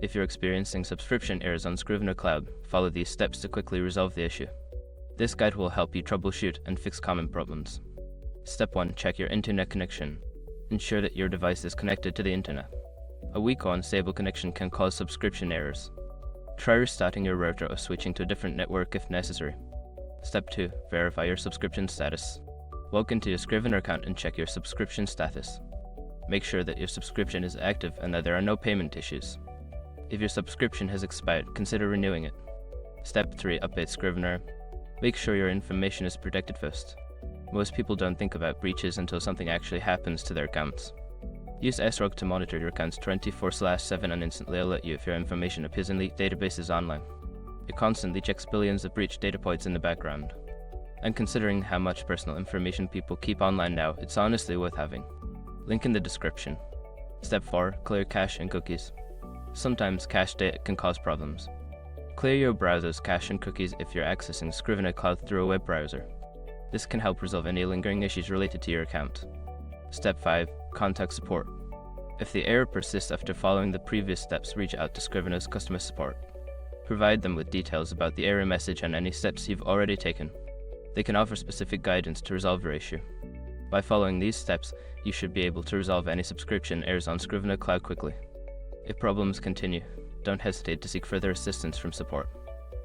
If you're experiencing subscription errors on Scrivener Cloud, follow these steps to quickly resolve the issue. This guide will help you troubleshoot and fix common problems. Step 1. Check your internet connection. Ensure that your device is connected to the internet. A weak or unstable connection can cause subscription errors. Try restarting your router or switching to a different network if necessary. Step 2. Verify your subscription status. Log into your Scrivener account and check your subscription status. Make sure that your subscription is active and that there are no payment issues. If your subscription has expired, consider renewing it. Step 3. Update Scrivener. Make sure your information is protected first. Most people don't think about breaches until something actually happens to their accounts. Use SROG to monitor your accounts 24/7 and instantly alert you if your information appears in leaked databases online. It constantly checks billions of breached data points in the background. And considering how much personal information people keep online now, it's honestly worth having. Link in the description. Step 4. Clear cache and cookies. Sometimes cache data can cause problems. Clear your browser's cache and cookies if you're accessing Scrivener Cloud through a web browser. This can help resolve any lingering issues related to your account. Step 5. Contact support. If the error persists after following the previous steps, reach out to Scrivener's customer support. Provide them with details about the error message and any steps you've already taken. They can offer specific guidance to resolve your issue. By following these steps, you should be able to resolve any subscription errors on Scrivener Cloud quickly. If problems continue, don't hesitate to seek further assistance from support.